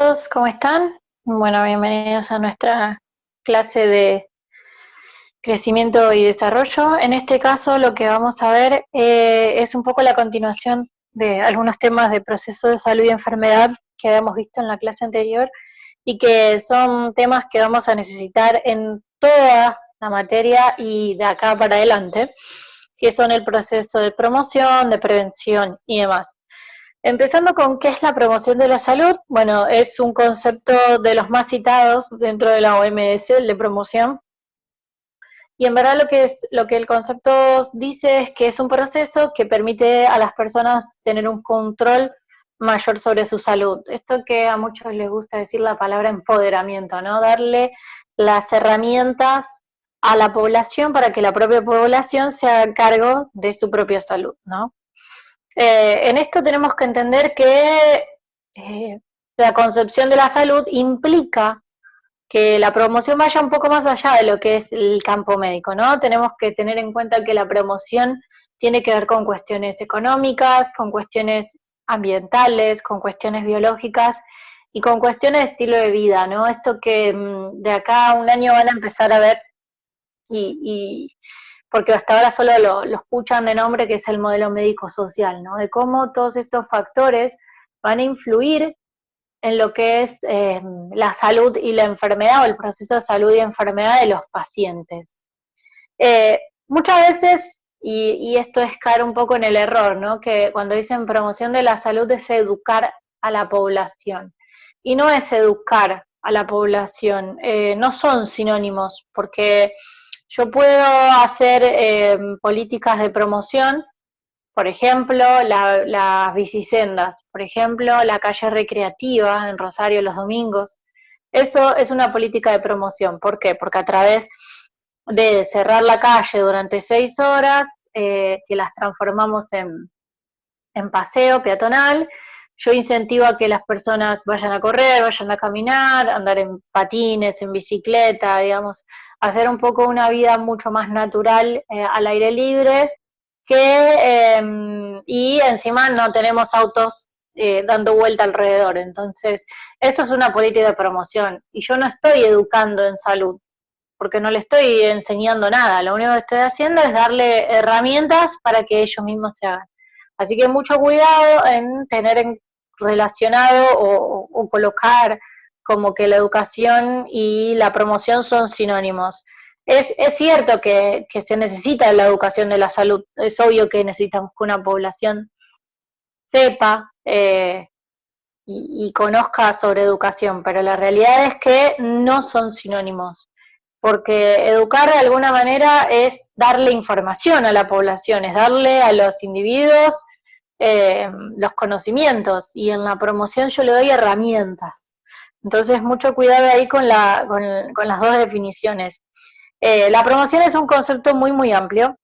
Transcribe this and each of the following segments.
todos, ¿cómo están? Bueno, bienvenidos a nuestra clase de crecimiento y desarrollo. En este caso lo que vamos a ver es un poco la continuación de algunos temas de proceso de salud y enfermedad que habíamos visto en la clase anterior y que son temas que vamos a necesitar en toda la materia y de acá para adelante, que son el proceso de promoción, de prevención y demás. Empezando con qué es la promoción de la salud, bueno, es un concepto de los más citados dentro de la OMS, el de promoción, y en verdad lo que el concepto dice es que es un proceso que permite a las personas tener un control mayor sobre su salud. Esto que a muchos les gusta decir la palabra empoderamiento, ¿no? Darle las herramientas a la población para que la propia población se haga cargo de su propia salud, ¿no? En esto tenemos que entender que la concepción de la salud implica que la promoción vaya un poco más allá de lo que es el campo médico, ¿no? Tenemos que tener en cuenta que la promoción tiene que ver con cuestiones económicas, con cuestiones ambientales, con cuestiones biológicas y con cuestiones de estilo de vida, ¿no? Esto que de acá a un año van a empezar a ver y porque hasta ahora solo lo escuchan de nombre, que es el modelo médico-social, ¿no? De cómo todos estos factores van a influir en lo que es la salud y la enfermedad, o el proceso de salud y enfermedad de los pacientes. Muchas veces, y esto es caer un poco en el error, ¿no? Que cuando dicen promoción de la salud es educar a la población. Y no es educar a la población, no son sinónimos, porque yo puedo hacer políticas de promoción, por ejemplo, las bicisendas, por ejemplo, la calle recreativa en Rosario los domingos. Eso es una política de promoción. ¿Por qué? Porque a través de cerrar la calle durante 6 horas, que las transformamos en paseo peatonal, yo incentivo a que las personas vayan a correr, vayan a caminar, andar en patines, en bicicleta, digamos, hacer un poco una vida mucho más natural al aire libre, y encima no tenemos autos dando vuelta alrededor. Entonces, eso es una política de promoción. Y yo no estoy educando en salud, porque no le estoy enseñando nada. Lo único que estoy haciendo es darle herramientas para que ellos mismos se hagan. Así que mucho cuidado en tener relacionado o colocar como que la educación y la promoción son sinónimos. Es cierto que se necesita la educación de la salud, es obvio que necesitamos que una población sepa y conozca sobre educación, pero la realidad es que no son sinónimos, porque educar de alguna manera es darle información a la población, es darle a los individuos los conocimientos, y en la promoción yo le doy herramientas. Entonces, mucho cuidado ahí con las dos definiciones. La promoción es un concepto muy, muy amplio,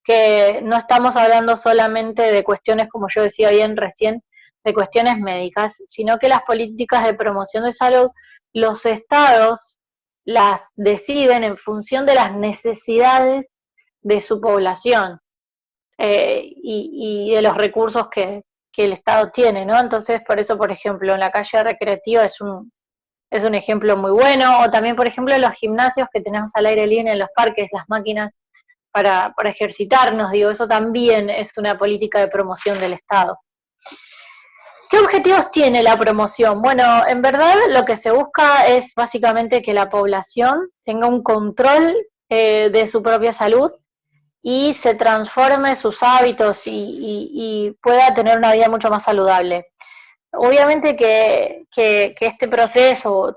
que no estamos hablando solamente de cuestiones, como yo decía bien recién, de cuestiones médicas, sino que las políticas de promoción de salud, los estados las deciden en función de las necesidades de su población y de los recursos que el Estado tiene, ¿no? Entonces, por eso, por ejemplo, en la calle recreativa es un ejemplo muy bueno, o también, por ejemplo, los gimnasios que tenemos al aire libre en los parques, las máquinas para ejercitarnos, digo, eso también es una política de promoción del Estado. ¿Qué objetivos tiene la promoción? Bueno, en verdad lo que se busca es básicamente que la población tenga un control de su propia salud y se transforme sus hábitos y pueda tener una vida mucho más saludable. Obviamente que este proceso,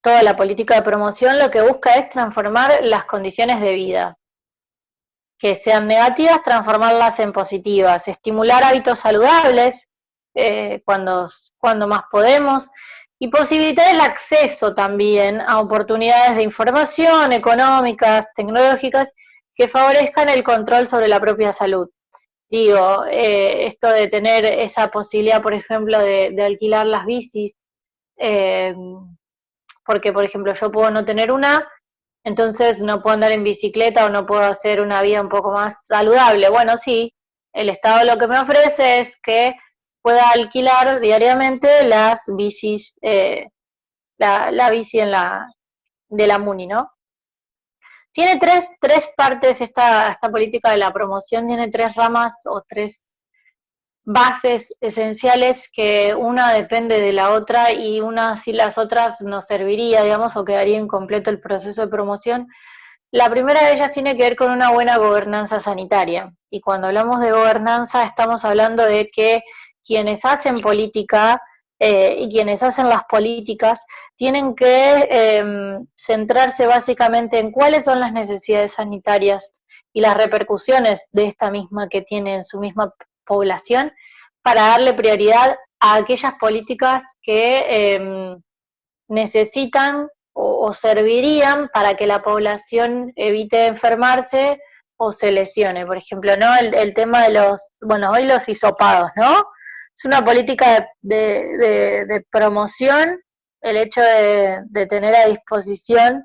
toda la política de promoción lo que busca es transformar las condiciones de vida, que sean negativas, transformarlas en positivas, estimular hábitos saludables cuando más podemos, y posibilitar el acceso también a oportunidades de información económicas, tecnológicas, que favorezcan el control sobre la propia salud. Digo, esto de tener esa posibilidad, por ejemplo, de alquilar las bicis, eh, porque, por ejemplo, yo puedo no tener una, entonces no puedo andar en bicicleta o no puedo hacer una vida un poco más saludable. Bueno, sí, el Estado lo que me ofrece es que pueda alquilar diariamente las bicis, la bici de la MUNI, ¿no? Tiene tres partes esta política de la promoción, tiene tres ramas o tres bases esenciales que una depende de la otra y una sin las otras no serviría, digamos, o quedaría incompleto el proceso de promoción. La primera de ellas tiene que ver con una buena gobernanza sanitaria. Y cuando hablamos de gobernanza estamos hablando de que quienes hacen política y quienes hacen las políticas tienen que centrarse básicamente en cuáles son las necesidades sanitarias y las repercusiones de esta misma que tiene en su misma población para darle prioridad a aquellas políticas que necesitan o servirían para que la población evite enfermarse o se lesione. Por ejemplo, ¿no? El tema de hoy los hisopados, ¿no? Es una política de promoción, el hecho de tener a disposición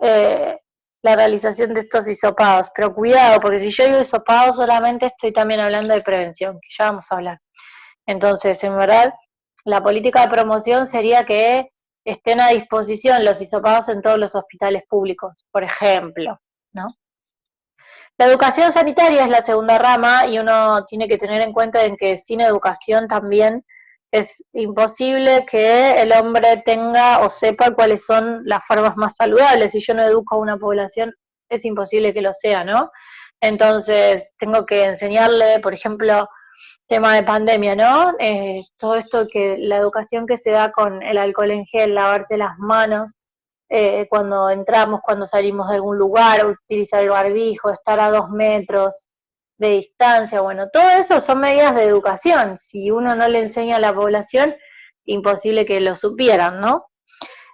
eh, la realización de estos hisopados. Pero cuidado, porque si yo digo hisopado solamente estoy también hablando de prevención, que ya vamos a hablar. Entonces, en verdad, la política de promoción sería que estén a disposición los hisopados en todos los hospitales públicos, por ejemplo, ¿no? La educación sanitaria es la segunda rama y uno tiene que tener en cuenta en que sin educación también es imposible que el hombre tenga o sepa cuáles son las formas más saludables. Si yo no educo a una población, es imposible que lo sea, ¿no? Entonces, tengo que enseñarle, por ejemplo, tema de pandemia, ¿no? Todo esto que la educación que se da con el alcohol en gel, lavarse las manos, cuando entramos, cuando salimos de algún lugar, utilizar el barbijo, estar a 2 metros de distancia, bueno, todo eso son medidas de educación. Si uno no le enseña a la población, imposible que lo supieran, ¿no?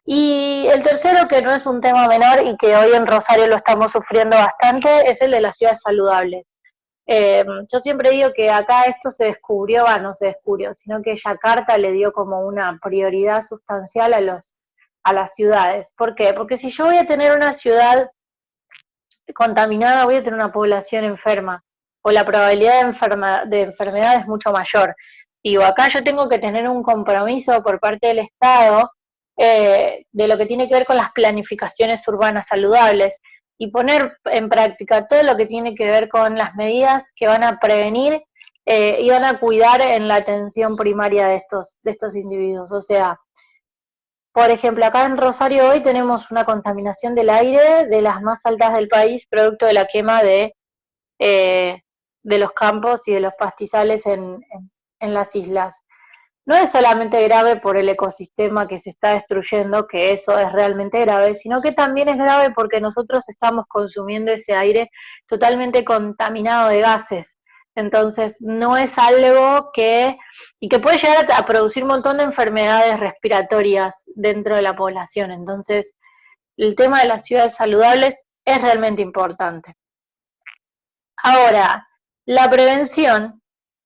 Y el tercero, que no es un tema menor y que hoy en Rosario lo estamos sufriendo bastante, es el de las ciudades saludables. Yo siempre digo que acá esto se descubrió, no se descubrió, sino que Yakarta le dio como una prioridad sustancial a las ciudades. ¿Por qué? Porque si yo voy a tener una ciudad contaminada, voy a tener una población enferma, o la probabilidad de enfermedad es mucho mayor. Digo, acá yo tengo que tener un compromiso por parte del Estado de lo que tiene que ver con las planificaciones urbanas saludables y poner en práctica todo lo que tiene que ver con las medidas que van a prevenir y van a cuidar en la atención primaria de estos individuos. O sea, por ejemplo, acá en Rosario hoy tenemos una contaminación del aire de las más altas del país, producto de la quema eh, de los campos y de los pastizales en las islas. No es solamente grave por el ecosistema que se está destruyendo, que eso es realmente grave, sino que también es grave porque nosotros estamos consumiendo ese aire totalmente contaminado de gases. Entonces, no es algo y que puede llegar a producir un montón de enfermedades respiratorias dentro de la población. Entonces, el tema de las ciudades saludables es realmente importante. Ahora, la prevención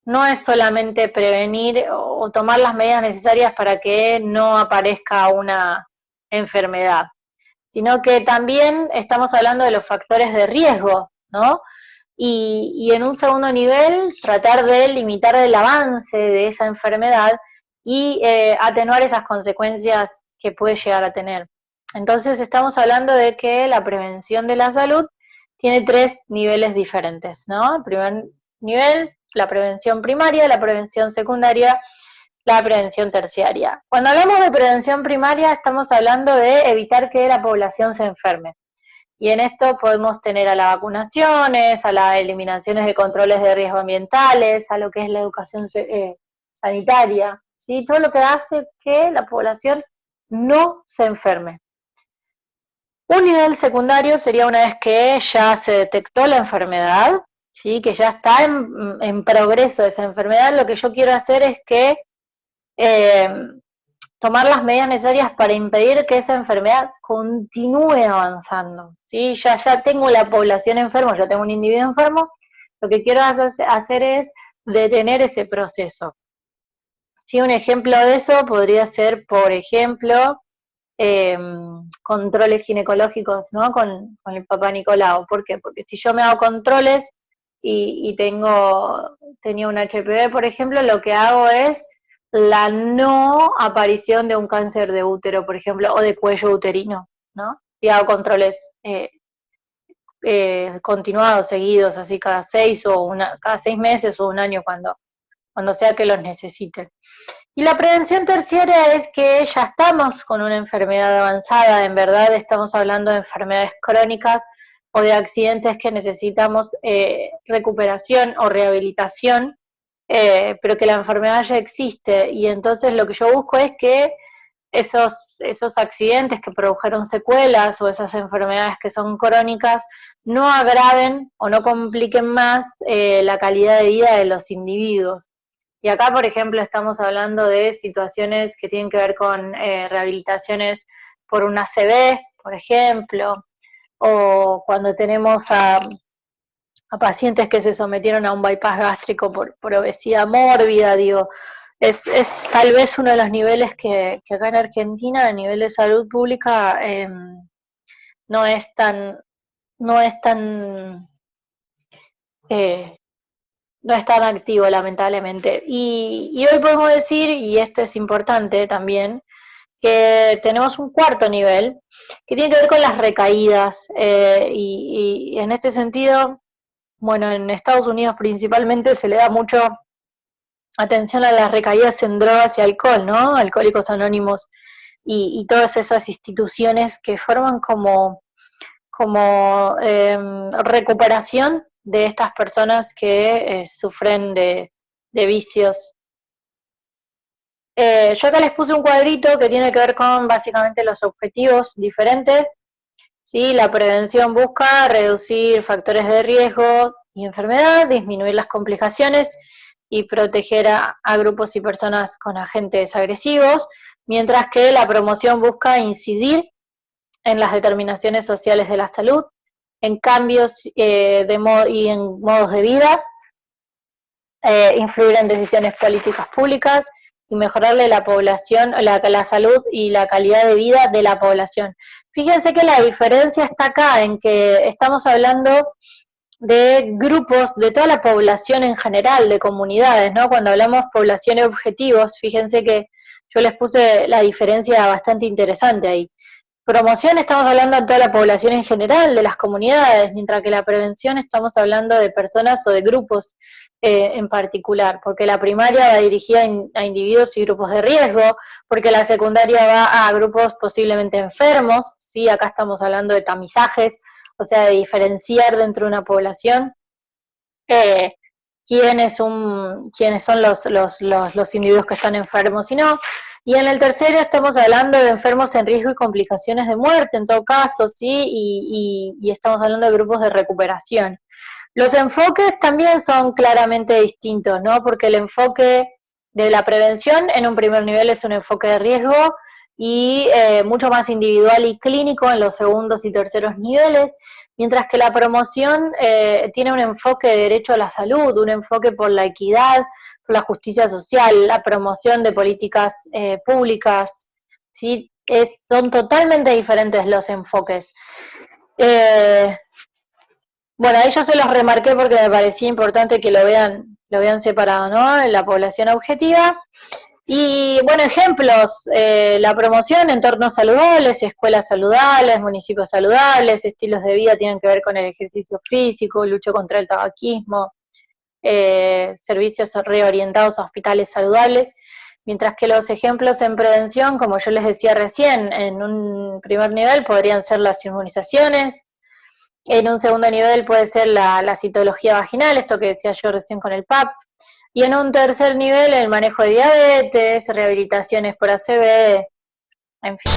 no es solamente prevenir o tomar las medidas necesarias para que no aparezca una enfermedad, sino que también estamos hablando de los factores de riesgo, ¿no? Y en un segundo nivel, tratar de limitar el avance de esa enfermedad y atenuar esas consecuencias que puede llegar a tener. Entonces estamos hablando de que la prevención de la salud tiene tres niveles diferentes, ¿no? El primer nivel, la prevención primaria, la prevención secundaria, la prevención terciaria. Cuando hablamos de prevención primaria estamos hablando de evitar que la población se enferme. Y en esto podemos tener a las vacunaciones, a las eliminaciones de controles de riesgo ambientales, a lo que es la educación sanitaria, ¿sí? Todo lo que hace que la población no se enferme. Un nivel secundario sería una vez que ya se detectó la enfermedad, ¿sí? Que ya está en progreso esa enfermedad. Lo que yo quiero hacer es que tomar las medidas necesarias para impedir que esa enfermedad continúe avanzando. ¿Sí? Ya tengo la población enferma, ya tengo un individuo enfermo, lo que quiero hacer es detener ese proceso. ¿Sí? Un ejemplo de eso podría ser, por ejemplo, controles ginecológicos, ¿no? Con el Papá Nicolau. ¿Por qué? Porque si yo me hago controles y tengo tenía un HPV, por ejemplo, lo que hago es la no aparición de un cáncer de útero, por ejemplo, o de cuello uterino, ¿no? Y hago controles continuados, seguidos, así cada 6 meses o un año cuando sea que los necesiten. Y la prevención terciaria es que ya estamos con una enfermedad avanzada, en verdad estamos hablando de enfermedades crónicas o de accidentes que necesitamos recuperación o rehabilitación, pero que la enfermedad ya existe, y entonces lo que yo busco es que esos accidentes que produjeron secuelas o esas enfermedades que son crónicas no agraven o no compliquen más la calidad de vida de los individuos. Y acá, por ejemplo, estamos hablando de situaciones que tienen que ver con rehabilitaciones por un ACV, por ejemplo, o cuando tenemos a pacientes que se sometieron a un bypass gástrico por obesidad mórbida, digo, es tal vez uno de los niveles que acá en Argentina, a nivel de salud pública, no es tan, no es tan, no es tan activo, lamentablemente. Y hoy podemos decir, y esto es importante también, que tenemos un cuarto nivel que tiene que ver con las recaídas, y en este sentido, bueno, en Estados Unidos principalmente se le da mucho atención a las recaídas en drogas y alcohol, ¿no? Alcohólicos Anónimos y todas esas instituciones que forman como recuperación de estas personas que sufren de vicios. Yo acá les puse un cuadrito que tiene que ver con básicamente los objetivos diferentes. ¿Sí? La prevención busca reducir factores de riesgo y enfermedad, disminuir las complicaciones y proteger a grupos y personas con agentes agresivos, mientras que la promoción busca incidir en las determinaciones sociales de la salud, en cambios y en modos de vida, influir en decisiones políticas públicas y mejorarle la población, la salud y la calidad de vida de la población. Fíjense que la diferencia está acá, en que estamos hablando de grupos, de toda la población en general, de comunidades, ¿no? Cuando hablamos población y objetivos, fíjense que yo les puse la diferencia bastante interesante ahí. Promoción estamos hablando de toda la población en general, de las comunidades, mientras que la prevención estamos hablando de personas o de grupos en particular, porque la primaria va dirigida a individuos y grupos de riesgo, porque la secundaria va a grupos posiblemente enfermos, ¿sí? Acá estamos hablando de tamizajes, o sea, de diferenciar dentro de una población quiénes son los individuos que están enfermos y no. Y en el tercero estamos hablando de enfermos en riesgo y complicaciones de muerte, en todo caso, ¿sí? Y estamos hablando de grupos de recuperación. Los enfoques también son claramente distintos, ¿no? Porque el enfoque de la prevención en un primer nivel es un enfoque de riesgo y mucho más individual y clínico en los segundos y terceros niveles, mientras que la promoción tiene un enfoque de derecho a la salud, un enfoque por la equidad, por la justicia social, la promoción de políticas públicas, ¿sí? Son totalmente diferentes los enfoques. Bueno, ahí yo se los remarqué porque me parecía importante que lo vean separado, ¿no? En la población objetiva. Y bueno, ejemplos, la promoción, entornos saludables, escuelas saludables, municipios saludables, estilos de vida tienen que ver con el ejercicio físico, lucha contra el tabaquismo, servicios reorientados a hospitales saludables, mientras que los ejemplos en prevención, como yo les decía recién, en un primer nivel podrían ser las inmunizaciones, en un segundo nivel puede ser la citología vaginal, esto que decía yo recién con el PAP, y en un tercer nivel el manejo de diabetes, rehabilitaciones por ACV, en fin.